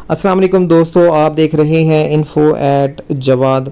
अस्सलाम वालेकुम दोस्तों, आप देख रहे हैं इन्फो एट जवाद।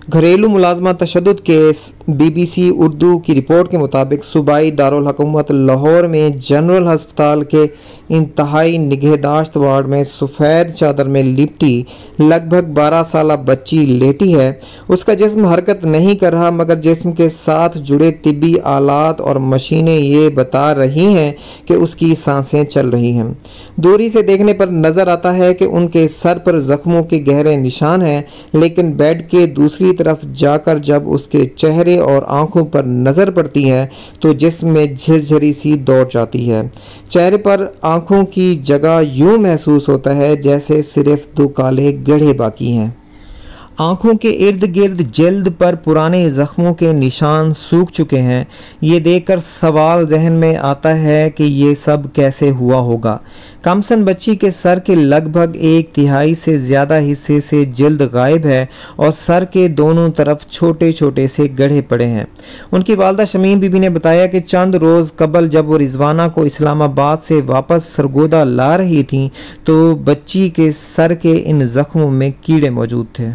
घरेलू मुलाजमा तशद्दुद केस। BBC उर्दू की रिपोर्ट के मुताबिक सूबाई दारुल हुकूमत लाहौर में जनरल हस्पताल के इंतहाई निगहदाश्त वार्ड में सफ़ेद चादर में लिपटी लगभग 12 साल बच्ची लेटी है। उसका जिस्म हरकत नहीं कर रहा, मगर जिस्म के साथ जुड़े तिब्बी आलात और मशीनें ये बता रही हैं कि उसकी सांसें चल रही हैं। दूरी से देखने पर नज़र आता है कि उनके सर पर ज़ख्मों के गहरे निशान हैं, लेकिन बेड के दूसरी तरफ जाकर जब उसके चेहरे और आंखों पर नज़र पड़ती है तो जिस्म में झिरझरी सी दौड़ जाती है। चेहरे पर आंखों की जगह यूं महसूस होता है जैसे सिर्फ दो काले गड्ढे बाकी हैं। आंखों के इर्द गिर्द जल्द पर पुराने ज़ख्मों के निशान सूख चुके हैं। ये देखकर सवाल जहन में आता है कि ये सब कैसे हुआ होगा। कमसन बच्ची के सर के लगभग 1/3 से ज़्यादा हिस्से से जल्द गायब है और सर के दोनों तरफ छोटे छोटे से गड्ढे पड़े हैं। उनकी वालदा शमीम बीबी ने बताया कि चंद रोज़ कबल जब वो रिजवाना को इस्लामाबाद से वापस सरगोदा ला रही थी तो बच्ची के सर के इन ज़ख्मों में कीड़े मौजूद थे।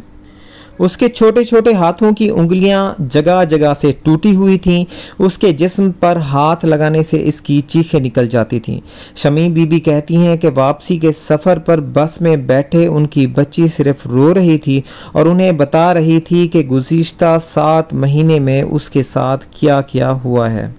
उसके छोटे छोटे हाथों की उंगलियां जगह जगह से टूटी हुई थीं। उसके जिस्म पर हाथ लगाने से इसकी चीखें निकल जाती थीं। शमीम बीबी कहती हैं कि वापसी के सफ़र पर बस में बैठे उनकी बच्ची सिर्फ रो रही थी और उन्हें बता रही थी कि गुज़िश्ता 7 महीने में उसके साथ क्या क्या हुआ है।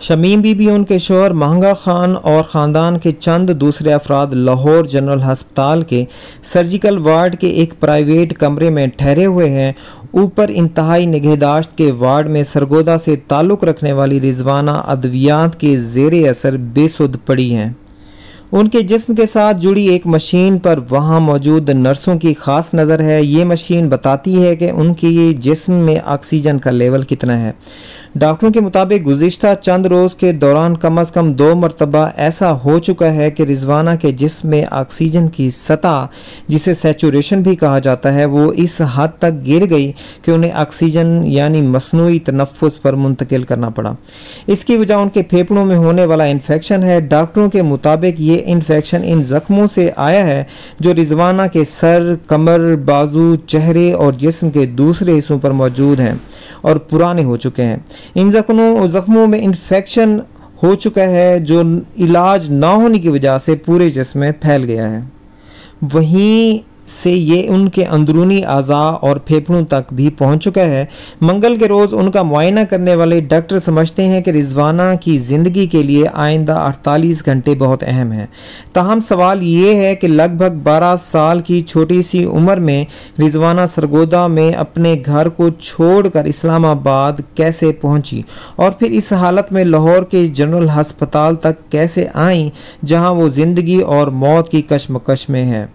शमीम बीबी, उनके शोहर महंगा खान और ख़ानदान के चंद दूसरे अफराद लाहौर जनरल हस्पताल के सर्जिकल वार्ड के एक प्राइवेट कमरे में ठहरे हुए हैं। ऊपर इंतहाई निगहदाश्त के वार्ड में सरगोदा से ताल्लुक़ रखने वाली रिजवाना अद्वियात के ज़ेरे असर बेसुध पड़ी हैं। उनके जिस्म के साथ जुड़ी एक मशीन पर वहां मौजूद नर्सों की ख़ास नज़र है। ये मशीन बताती है कि उनकी जिस्म में ऑक्सीजन का लेवल कितना है। डॉक्टरों के मुताबिक गुज़िश्ता चंद रोज़ के दौरान कम अज़ कम 2 मरतबा ऐसा हो चुका है कि रिजवाना के जिस्म में ऑक्सीजन की सतह, जिसे सैचुरेशन भी कहा जाता है, वो इस हद तक गिर गई कि उन्हें ऑक्सीजन यानी मसनूई तनफ़ुस पर मुंतकिल करना पड़ा। इसकी वजह उनके फेफड़ों में होने वाला इन्फेक्शन है। डॉक्टरों के मुताबिक ये इन्फेक्शन इन ज़ख्मों से आया है जो रिजवाना के सर, कमर, बाजू, चेहरे और जिस्म के दूसरे हिस्सों पर मौजूद हैं और पुराने हो चुके हैं। इन ज़ख्मों में इन्फेक्शन हो चुका है जो इलाज ना होने की वजह से पूरे जिस्म में फैल गया है। वहीं से ये उनके अंदरूनी आज़ा और फेफड़ों तक भी पहुंच चुका है। मंगल के रोज़ उनका मुआयना करने वाले डॉक्टर समझते हैं कि रिजवाना की ज़िंदगी के लिए आइंदा 48 घंटे बहुत अहम है। ताहम सवाल ये है कि लगभग 12 साल की छोटी सी उम्र में रिजवाना सरगोदा में अपने घर को छोड़कर इस्लामाबाद कैसे पहुंची और फिर इस हालत में लाहौर के जनरल हस्पताल तक कैसे आई, जहां वो ज़िंदगी और मौत की कशमकश में है।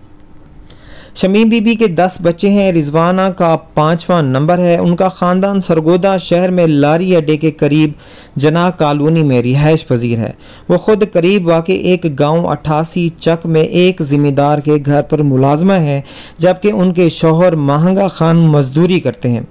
शमीम बीबी के 10 बच्चे हैं। रिजवाना का 5वां नंबर है। उनका ख़ानदान सरगोदा शहर में लारी अड्डे के करीब जना कॉलोनी में रिहाइश पजीर है। वो खुद करीब वाक़ एक गांव 88 चक में एक ज़मींदार के घर पर मुलाजमा है, जबकि उनके शौहर महंगा खान मजदूरी करते हैं।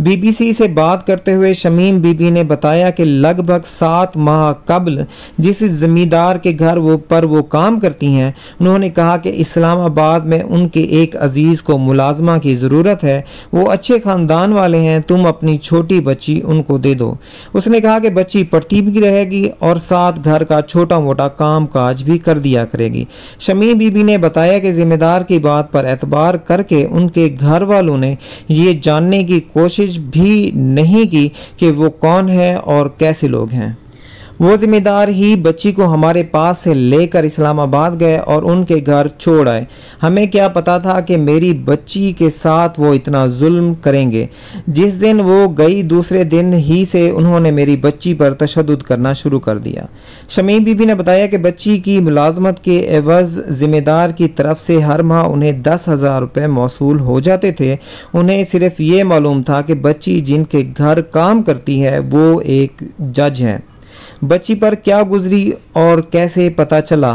BBC से बात करते हुए शमीम बीबी ने बताया कि लगभग 7 माह कबल जिस ज़मींदार के घर वो काम करती हैं, उन्होंने कहा कि इस्लामाबाद में उनके एक अजीज़ को मुलाजमा की ज़रूरत है। वो अच्छे ख़ानदान वाले हैं, तुम अपनी छोटी बच्ची उनको दे दो। उसने कहा कि बच्ची पढ़ती भी रहेगी और साथ घर का छोटा मोटा काम काज भी कर दिया करेगी। शमीम बीबी ने बताया कि ज़िम्मेदार की बात पर एतबार करके उनके घर वालों ने ये जानने की कोशिश भी नहीं की कि वो कौन है और कैसे लोग हैं। वो जिम्मेदार ही बच्ची को हमारे पास से लेकर इस्लामाबाद गए और उनके घर छोड़ आए। हमें क्या पता था कि मेरी बच्ची के साथ वो इतना जुल्म करेंगे। जिस दिन वो गई दूसरे दिन ही से उन्होंने मेरी बच्ची पर तशद्दुद करना शुरू कर दिया। शमीम बीबी ने बताया कि बच्ची की मुलाजमत के एवज़ जिम्मेदार की तरफ से हर माह उन्हें 10,000 रुपये मौसूल हो जाते थे। उन्हें सिर्फ ये मालूम था कि बच्ची जिनके घर काम करती है वो एक जज हैं। बच्ची पर क्या गुजरी और कैसे पता चला?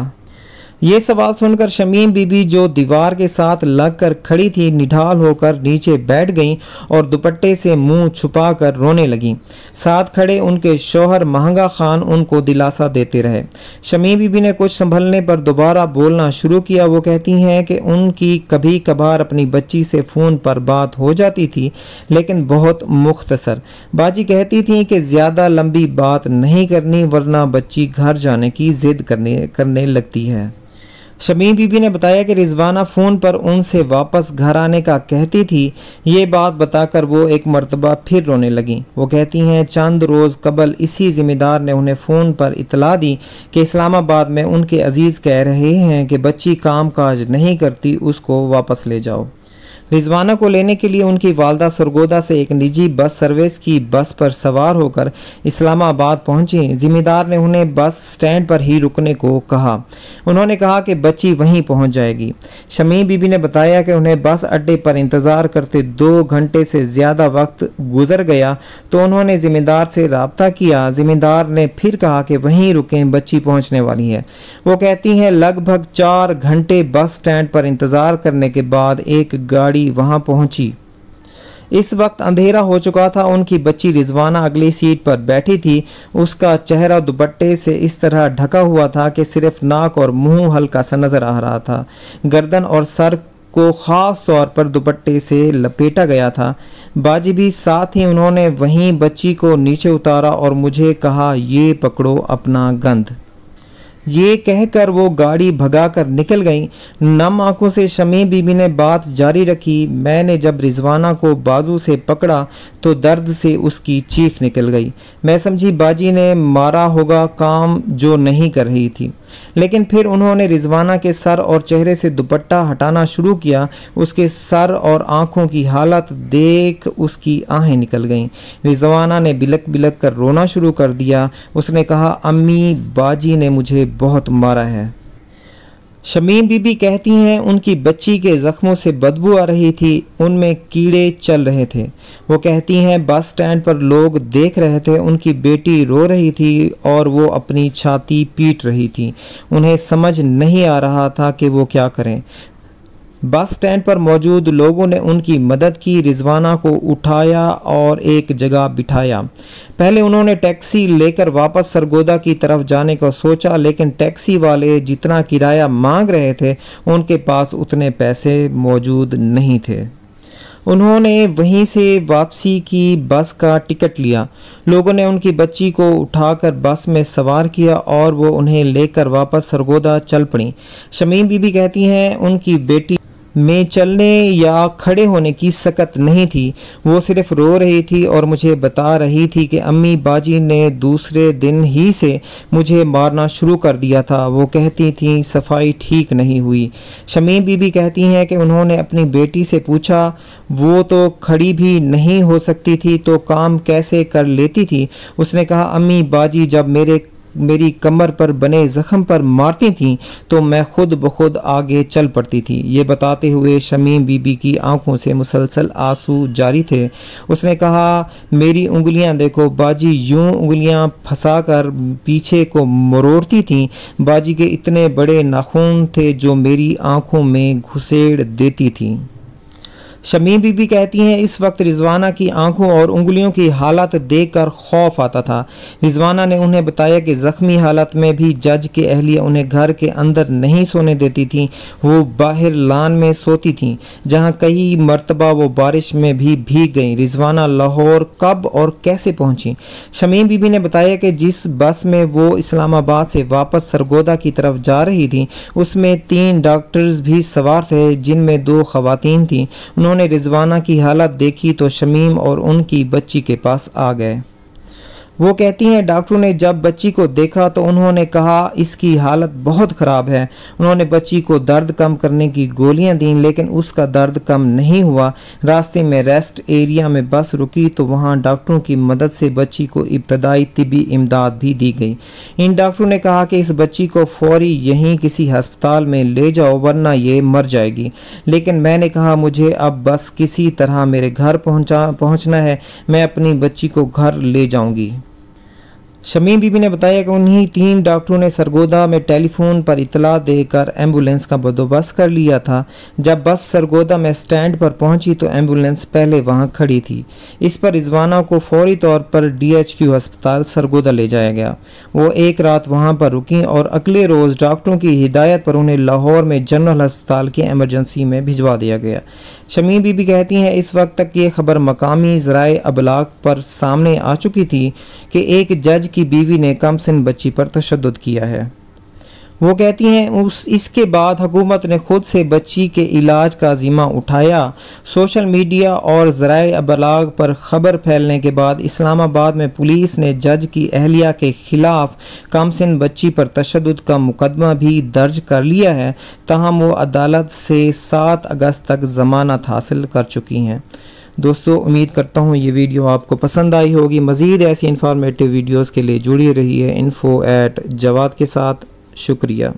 ये सवाल सुनकर शमीम बीबी जो दीवार के साथ लगकर खड़ी थी निढाल होकर नीचे बैठ गईं और दुपट्टे से मुंह छुपाकर रोने लगीं। साथ खड़े उनके शौहर महंगा खान उनको दिलासा देते रहे। शमीम बीबी ने कुछ संभलने पर दोबारा बोलना शुरू किया। वो कहती हैं कि उनकी कभी कभार अपनी बच्ची से फ़ोन पर बात हो जाती थी, लेकिन बहुत मुख्तसर। बाजी कहती थी कि ज़्यादा लंबी बात नहीं करनी वरना बच्ची घर जाने की ज़िद करने लगती है। शमीम बीबी ने बताया कि रिजवाना फ़ोन पर उनसे वापस घर आने का कहती थी। ये बात बताकर वो एक मर्तबा फिर रोने लगीं। वो कहती हैं चंद रोज़ कबल इसी ज़िम्मेदार ने उन्हें फ़ोन पर इतला दी कि इस्लामाबाद में उनके अजीज़ कह रहे हैं कि बच्ची काम काज नहीं करती, उसको वापस ले जाओ। रिजवाना को लेने के लिए उनकी वालदा सरगोदा से एक निजी बस सर्विस की बस पर सवार होकर इस्लामाबाद पहुंची। जिम्मेदार ने उन्हें बस स्टैंड पर ही रुकने को कहा। उन्होंने कहा कि बच्ची वहीं पहुंच जाएगी। शमीम बीबी ने बताया कि उन्हें बस अड्डे पर इंतज़ार करते 2 घंटे से ज़्यादा वक्त गुजर गया तो उन्होंने जिम्मेदार से रब्ता किया। जिम्मेदार ने फिर कहा कि वहीं रुकें, बच्ची पहुँचने वाली है। वो कहती हैं लगभग 4 घंटे बस स्टैंड पर इंतज़ार करने के बाद एक गाड़ी वहां पहुंची। इस वक्त अंधेरा हो चुका था। उनकी बच्ची रिजवाना अगली सीट पर बैठी थी। उसका चेहरा दुपट्टे से इस तरह ढका हुआ था कि सिर्फ नाक और मुंह हल्का सा नजर आ रहा था। गर्दन और सर को खास तौर पर दुपट्टे से लपेटा गया था। बाजी भी साथ ही उन्होंने वहीं बच्ची को नीचे उतारा और मुझे कहा ये पकड़ो अपना गंध। ये कहकर वो गाड़ी भगाकर निकल गई। नम आंखों से शमीम बीबी ने बात जारी रखी। मैंने जब रिजवाना को बाजू से पकड़ा तो दर्द से उसकी चीख निकल गई। मैं समझी बाजी ने मारा होगा, काम जो नहीं कर रही थी। लेकिन फिर उन्होंने रिजवाना के सर और चेहरे से दुपट्टा हटाना शुरू किया। उसके सर और आंखों की हालत देख उसकी आहें निकल गईं। रिजवाना ने बिलक बिलक कर रोना शुरू कर दिया। उसने कहा अम्मी बाजी ने मुझे बहुत मारा है। शमीम बीबी कहती हैं उनकी बच्ची के ज़ख्मों से बदबू आ रही थी, उनमें कीड़े चल रहे थे। वो कहती हैं बस स्टैंड पर लोग देख रहे थे। उनकी बेटी रो रही थी और वो अपनी छाती पीट रही थी। उन्हें समझ नहीं आ रहा था कि वो क्या करें। बस स्टैंड पर मौजूद लोगों ने उनकी मदद की। रिजवाना को उठाया और एक जगह बिठाया। पहले उन्होंने टैक्सी लेकर वापस सरगोदा की तरफ जाने को सोचा, लेकिन टैक्सी वाले जितना किराया मांग रहे थे उनके पास उतने पैसे मौजूद नहीं थे। उन्होंने वहीं से वापसी की बस का टिकट लिया। लोगों ने उनकी बच्ची को उठाकर बस में सवार किया और वो उन्हें लेकर वापस सरगोदा चल पड़ी। शमीम बीबी कहती हैं उनकी बेटी में चलने या खड़े होने की सकत नहीं थी। वो सिर्फ रो रही थी और मुझे बता रही थी कि अम्मी बाजी ने दूसरे दिन ही से मुझे मारना शुरू कर दिया था। वो कहती थी सफाई ठीक नहीं हुई। शमीम बीबी कहती हैं कि उन्होंने अपनी बेटी से पूछा वो तो खड़ी भी नहीं हो सकती थी तो काम कैसे कर लेती थी। उसने कहा अम्मी बाजी जब मेरी कमर पर बने ज़ख्म पर मारती थीं तो मैं खुद ब खुद आगे चल पड़ती थी। ये बताते हुए शमीम बीबी की आंखों से मुसलसल आंसू जारी थे। उसने कहा मेरी उंगलियां देखो, बाजी यूं उंगलियां फंसाकर पीछे को मरोड़ती थीं। बाजी के इतने बड़े नाखून थे जो मेरी आंखों में घुसेड़ देती थीं। शमीम बीबी कहती हैं इस वक्त रिजवाना की आंखों और उंगलियों की हालत देखकर खौफ आता था। रिजवाना ने उन्हें बताया कि ज़ख्मी हालत में भी जज के अहलिया उन्हें घर के अंदर नहीं सोने देती थी। वो बाहर लान में सोती थीं, जहां कई मरतबा वो बारिश में भी भीग गईं। रिजवाना लाहौर कब और कैसे पहुंची? शमीम बीबी ने बताया कि जिस बस में वो इस्लामाबाद से वापस सरगोदा की तरफ जा रही थी उसमें 3 डॉक्टर्स भी सवार थे, जिनमें 2 खवातीन थीं। उन्होंने रिजवाना की हालत देखी तो शमीम और उनकी बच्ची के पास आ गए। वो कहती हैं डॉक्टरों ने जब बच्ची को देखा तो उन्होंने कहा इसकी हालत बहुत ख़राब है। उन्होंने बच्ची को दर्द कम करने की गोलियां दी, लेकिन उसका दर्द कम नहीं हुआ। रास्ते में रेस्ट एरिया में बस रुकी तो वहां डॉक्टरों की मदद से बच्ची को इब्तदाई तिबी इमदाद भी दी गई। इन डॉक्टरों ने कहा कि इस बच्ची को फौरी यहीं किसी हस्पताल में ले जाओ वरना ये मर जाएगी। लेकिन मैंने कहा मुझे अब बस किसी तरह मेरे घर पहुंचना है, मैं अपनी बच्ची को घर ले जाऊंगी। शमीम बीबी ने बताया कि उन्हीं 3 डॉक्टरों ने सरगोदा में टेलीफोन पर इतला देकर एम्बुलेंस का बंदोबस्त कर लिया था। जब बस सरगोदा में स्टैंड पर पहुंची तो एम्बुलेंस पहले वहां खड़ी थी। इस पर रिजवाना को फौरी तौर पर DHQ अस्पताल सरगोदा ले जाया गया। वो एक रात वहां पर रुकी और अगले रोज़ डॉक्टरों की हिदायत पर उन्हें लाहौर में जनरल अस्पताल की एमरजेंसी में भिजवा दिया गया। शमीम बीबी कहती हैं, इस वक्त तक ये खबर मकामी ज़राए अबलाग पर सामने आ चुकी थी कि एक जज की बीवी ने कमसिन बच्ची पर तशद्दुद किया है। वो कहती हैं, इसके बाद हुकूमत ने खुद से बच्ची के इलाज का ज़िम्मा उठाया। सोशल मीडिया और ज़राए अबलाग पर खबर फैलने के बाद इस्लामाबाद में पुलिस ने जज की अहलिया के खिलाफ कमसिन बच्ची पर तशद्दुद का मुकदमा भी दर्ज कर लिया है। ताहम वो अदालत से 7 अगस्त तक ज़मानत हासिल कर चुकी हैं। दोस्तों, उम्मीद करता हूँ ये वीडियो आपको पसंद आई होगी। मज़ीद ऐसी इंफॉर्मेटिव वीडियोज़ के लिए जुड़ी रहिए info@jawad के साथ। शुक्रिया।